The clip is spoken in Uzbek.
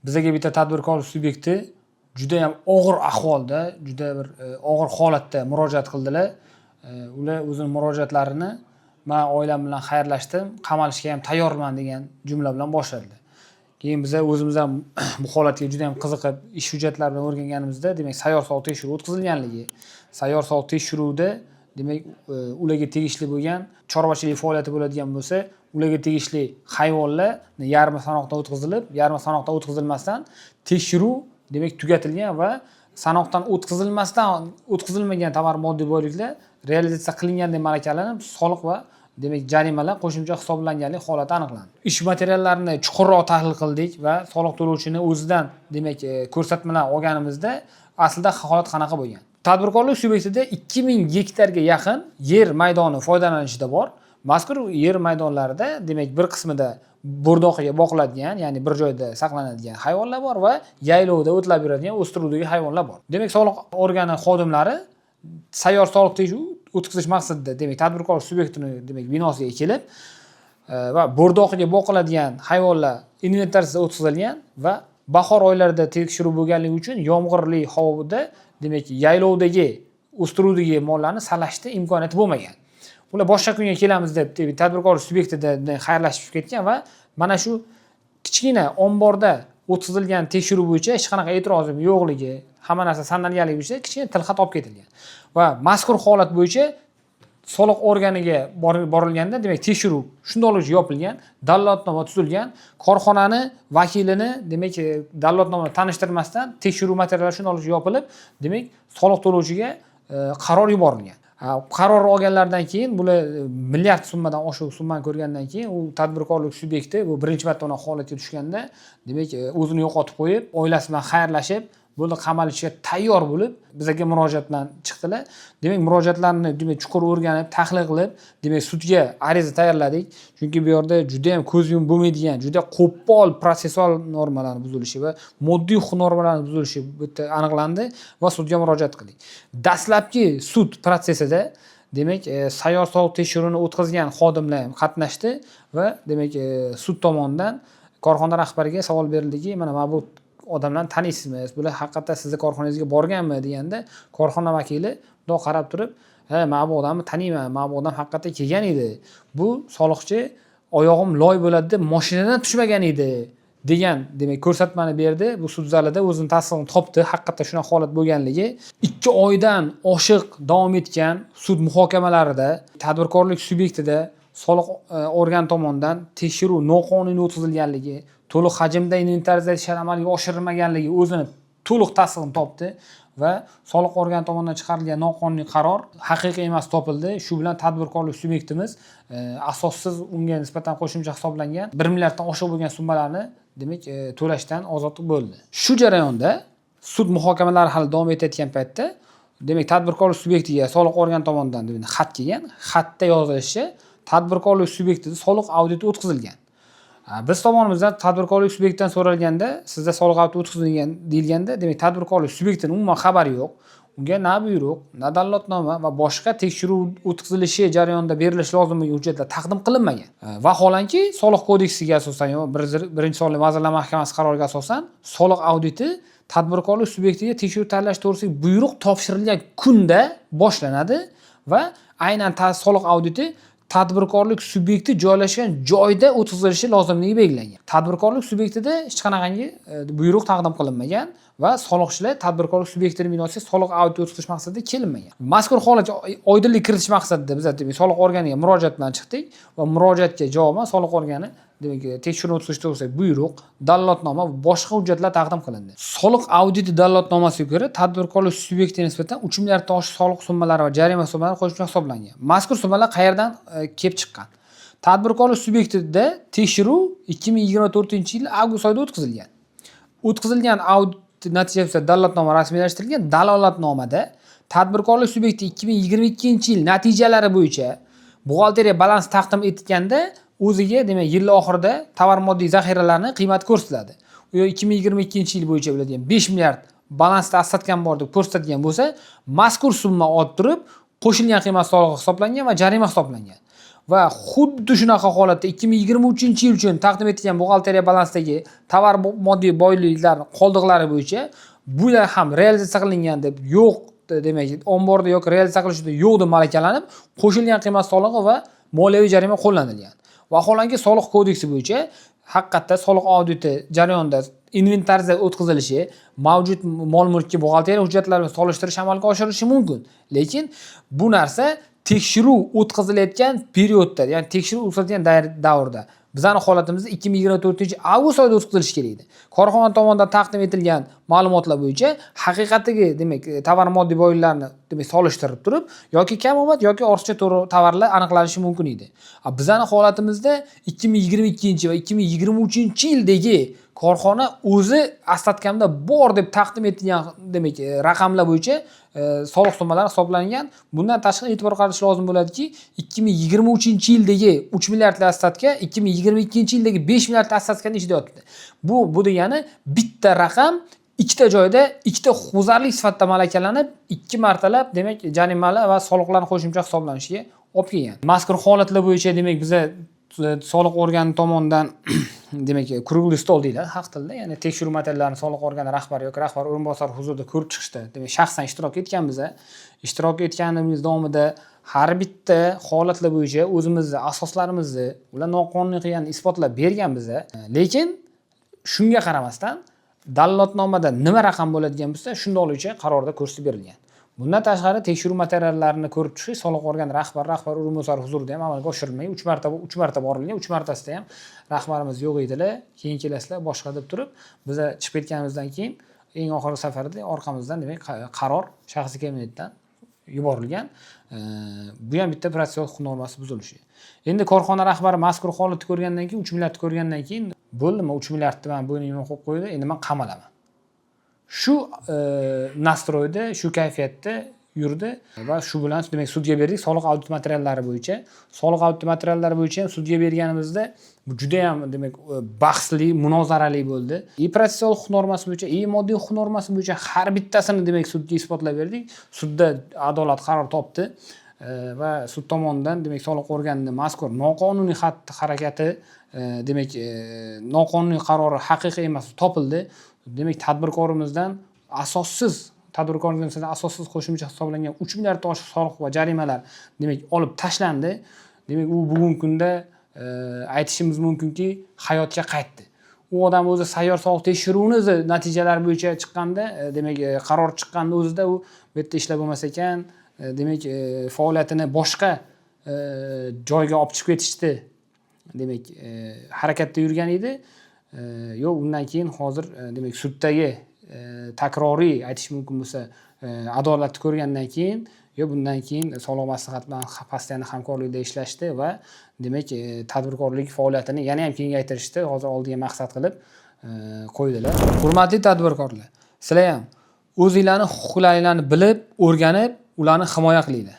Bizaga bitta tadbirkorlik subyekti juda ham og'ir ahvolda, juda bir og'ir holatda murojaat qildilar. Ular o'zining murojaatlarini men oilam bilan xayrlashdim, qamalishga ham tayyorman degan jumla bilan boshladilar. Keyin biz o'zimiz ham bu holatga juda ham qiziqib, ish hujjatlari bilan o'rganganimizda, demak, sayyor soliq tekshiruvi o'tkazilganligi, sayyor soliq tekshiruvida demak, ularga tegishli bo'lgan chorvachilik faoliyati bo'ladigan bo'lsa, ularga tegishli hayvonlarni yarmi sanoqdan o'tkazilib, yarmi sanoqdan o'tkazilmasdan tekshiruv demak tugatilgan va sanoqdan o'tkazilmagan tovar moddiy boyliklar realizatsiya qilingan deb malakalanib, soliq va demak jarimalar qo'shimcha hisoblanganlik holati aniqlandi. Ish materiallarini chuqurroq tahlil qildik va soliq to'lovchini o'zidan demak ko'rsatmalar olganimizda aslida holat qanaqa bo'lgan? Tadbirkorlik subyektida 2000 gektarga yaqin yer maydoni foydalanishda bor. Mazkur yer maydonlarida demak bir qismida bo'rdoqiga boqiladigan, ya'ni bir joyda saqlanadigan hayvonlar bor va yaylovda o'tlab yuradigan o'stiruvdagi hayvonlar bor. Demak, soliq organi xodimlari sayyor soliq tekshiruv o'tkazish maqsadida demak tadbirkorlik subyektini demak binosiga kelib va bo'rdoqiga boqiladigan hayvonlar inventarizatsiya o'tkazilgan va bahor oylarida tekshiruv bo'lganligi uchun yomg'irli havoda demak yaylovdagi o'stiruvdagi mollarni sanashda imkoniyati bo'lmagan. Ular boshqa kunga kelamiz deb tadbirkorlik subyektida xayrlashib ketgan va mana shu kichkina omborda o'tkazilgan tekshiruv bo'yicha hech qanaqa e'tirozim yo'qligi, hamma narsa sanalganligi bo'yicha kichkina tilxat olib ketilgan. Va mazkur holat bo'yicha soliq organiga borilganda demak tekshiruv shundoqligicha yopilgan, dalolatnoma tuzilgan, korxonani vakilini demak dalolatnomani tanishtirmasdan tekshiruv materiallari shundoqligicha yopilib, demak soliq to'lovchiga qaror yuborilgan. Qaror olganlardan keyin bular milliard summadan oshiq summani ko'rgandan keyin u tadbirkorlik subyekti bu birinchi marta unaqa holatga tushganda demak o'zini yo'qotib qo'yib, oilasi bilan xayrlashib, bo'ldi qamalishga tayyor bo'lib bizga murojaat bilan chiqdilar. Demak, murojaatlarni demak chuqur o'rganib, tahlil qilib, demak sudga ariza tayyorladik. Chunki bu yerda juda ham ko'z yumib bo'lmaydigan, juda qo'pol protsessual normalarning buzilishi va moddiy huquq normalarining buzilishi bitta aniqlandi va sudga murojaat qildik. Dastlabki sud protsessida demak sayyor soliq tekshiruvini o'tkazgan xodimlar ham qatnashdi va demak sud tomonidan korxona rahbariga savol berildiki, mana bu odamlarni taniysizmi? Bular haqiqatdan sizni korxonangizga borganmi deganda korxona vakili bundoq qarab turib, "Ha, men bu odamni taniyman. Men bu odam haqiqatdan kelgan edi. Bu soliqchi oyog'im loy bo'ladi deb mashinadan tushmagan edi" degan demak ko'rsatmani berdi. Bu sud zalida o'zini tasdig'ini topdi. Haqiqatdan shunaqa holat bo'lganligi. 2 oydan oshiq davom etgan sud muhokamalarida tadbirkorlik subyektida soliq organi tomonidan tekshiruv noqonuniy o'tkazilganligi, to'liq hajmda inventarizatsiya amalga oshirilmaganligi o'zini to'liq tasdig'ini topdi va soliq organi tomonidan chiqarilgan noqonuniy qaror haqiqiy emas topildi. Shu bilan tadbirkorlik subyektimiz asossiz unga nisbatan qo'shimcha hisoblangan 1 milliarddan oshiq bo'lgan summalarni demak to'lashdan ozod bo'ldi. Shu jarayonda sud muhokamalari hali davom etayotgan paytda demak tadbirkorlik subyektiga soliq organi tomonidan xat kelgan. Xatda yozilishicha tadbirkorlik subyektida soliq auditi o'tkazilgan. Biz tomonimizdan tadbirkorlik subyektidan so'ralganda, sizda soliq auditi o'tkazilgan deyilganda, demak tadbirkorlik subyektining umuman xabari yo'q. Unga na buyruq, na dalolatnoma va boshqa tekshiruv o'tkazilishi jarayonida berilishi lozim bo'lgan hujjatlar taqdim qilinmagan. Vaholanki, soliq kodeksiga asosan, birinchi sonli Vazirlar Mahkamasi qaroriga asosan soliq auditi tadbirkorlik subyektiga tekshiruv tayyorlash to'g'risida buyruq topshirilgan kunda boshlanadi va aynan soliq auditi tadbirkorlik subyekti joylashgan joyda o'tkazilishi lozimligi belgilangan. Tadbirkorlik subyektida hech qanaqangi buyruq taqdim qilinmagan va soliqchilar tadbirkorlik subyektining binosiga soliq auditi o'tkazish maqsadida kelinmagan. Mazkur holat oydinlik kiritish maqsadida biz soliq organiga murojaat bilan chiqdik va murojaatga javoban soliq organi demak tekshiruvni o'tkazish to'g'risida buyruq, dalolatnoma va boshqa hujjatlar taqdim qilindi. Soliq auditi dalolatnomasiga ko'ra tadbirkorlik subyektiga nisbatan 3 milliarddan oshiq soliq summalari va jarima summalari qo'shimcha hisoblangan. Mazkur summalar qayerdan kelib chiqqan? Tadbirkorlik subyektida tekshiruv 2024-yil avgust oyida o'tkazilgan. O'tkazilgan audit natijasida dalolatnoma rasmiylashtirilgan. Dalolatnomada tadbirkorlik subyekti 2022-yil natijalari bo'yicha buxgalteriya balans taqdim etganda o'ziga demak yil oxirida tovar moddiy zaxiralarning qiymati ko'rsatiladi. U 2022-yil bo'yicha bo'ladigan 5 milliard balansda aslatgan bor deb ko'rsatgan bo'lsa, mazkur summa olib turib qo'shilgan qiymat solig'i hisoblangan va jarima hisoblangan. va xuddi shunaqa holatda 2023-yil uchun taqdim etilgan buxgalteriya balansidagi tovar moddiy boyliklar qoldiqlari bo'yicha bular ham realizatsiya qilingan deb yo'q, demak omborda yoki realizatsiya qilish uchun yo'q deb malakalanib, qo'shilgan qiymat solig'i va moliyaviy jarima qo'llanilgan. Vaholanki soliq kodeksi bo'yicha haqiqatda soliq auditi jarayonida inventarizatsiya o'tkazilishi, mavjud mol-mulkka buxgalteriya hujjatlar bilan solishtirish amalga oshirilishi mumkin. Lekin bu narsa tekshiruv o'tkazilayotgan periodda, ya'ni tekshiruv o'tkazilgan davrda, bizning holatimizda 2024-avgust oyida o'tkazilishi kerak edi. Korxona tomonidan taqdim etilgan ma'lumotlar bo'yicha haqiqatdagi, demak, tovar moddiy boyliklarni demak solishtirib turib, yoki kamomad yoki ortiqcha tovarlar aniqlanishi mumkin edi. Bizning holatimizda 2022 va 2023-yildagi korxona o'zi astotkamda bor deb taqdim etilgan, demak, raqamlar bo'yicha soliq summалari hisoblangan. Bundan tashqari e'tibor qaratish lozim bo'ladiki, 2023-yildagi 3 milliardlik astatka 2022-yildagi 5 milliardlik astatkani ichida yotibdi. Bu degani bitta raqam ikkita joyda ikkita huquqbuzarlik sifatida malakalanib, 2 martalab, demak, jarimalar va soliqlarning qo'shimcha hisoblanishiga olib kelgan. Mazkur holatlar bo'yicha, demak, biza soliq organi tomonidan demak, kruglый stol deyiladi xalq tilida, ya'ni tekshiruv materiallarini soliq organi rahbari yoki rahbar o'rinbosari huzurida ko'rib chiqishda, demak, shaxsan ishtirok etganmiz. Ishtirok etganimiz davomida har bitta holatlar bo'yicha o'zimizning asoslarimizni, ular noqonuniy qilganini isbotlab berganmiz. Lekin shunga qaramasdan dallolotnomada nima raqam bo'ladigan bo'lsa, shundoqligicha qarorda ko'rsatib berilgan. Bundan tashqari tekshiruv materiallarini ko'rib chiqish soliq organi rahbar o'rinbosari huzurida ham amalga oshirilmagan. 3 marta borilgan. 3 martasida ham rahbarimiz yo'q edilar. Keyin kelasizlar boshqa deb turib, biz chiqib ketganimizdan keyin eng oxirgi safarda orqamizdan, demak, qaror shaxsiy kabinetdan yuborilgan. Bu ham bitta protsessual huquq normasi buzilishi. Endi korxona rahbari mazkur holatni ko'rgandan keyin, 3 milliardni ko'rgandan keyin, bo'ldimi, 3 milliardni men bo'ynimga qo'yib qo'ydi, endi men qamalaman. Shu nastroyda, shu kayfiyatda yurdi va shu bilan, demak, sudga berdik soliq audit materiallari bo'yicha. Soliq audit materiallari bo'yicha ham sudga berganimizda bu juda ham, demak, bahsli, munozarali bo'ldi. Protsessual huquq normasi bo'yicha, moddiy huquq normasi bo'yicha har bittasini, demak, sudga isbotlab berdik. Sudda adolat qaror topdi va sud tomonidan, demak, soliq organining mazkur noqonuniy xatti-harakati, demak, noqonuniy qarori haqiqiy emas topildi. Demak, tadbirkorimizdan asossiz qo'shimcha hisoblangan 3 milliarddan oshiq soliq va jarimalar, demak, olib tashlandi. Demak, u bugungi kunda aytishimiz mumkinki, hayotga qaytdi. U odam o'zi sayyor soliq tekshiruvini natijalari bo'yicha chiqqanda, demak, qaror chiqqanda o'zida u bu yerda ishlab bo'lmas ekan, demak, faoliyatini boshqa joyga olib chiqib ketishdi, demak, harakatda yurgan edi. Yo'q, undan keyin hozir, demak, suddagi takroriy aytish mumkin bo'lsa, adolatni ko'rgandan keyin, bundan keyin soliq maslahat bilan postoyanniy hamkorlikda ishlashdi va, demak, tadbirkorlik faoliyatini yana ham kengaytirishdi. Hozir oldiga maqsad qilib qo'ydilar. Hurmatli tadbirkorlar, sizlar ham o'zingizlarning huquqlaringizni bilib, o'rganib, ularni himoya qilinglar.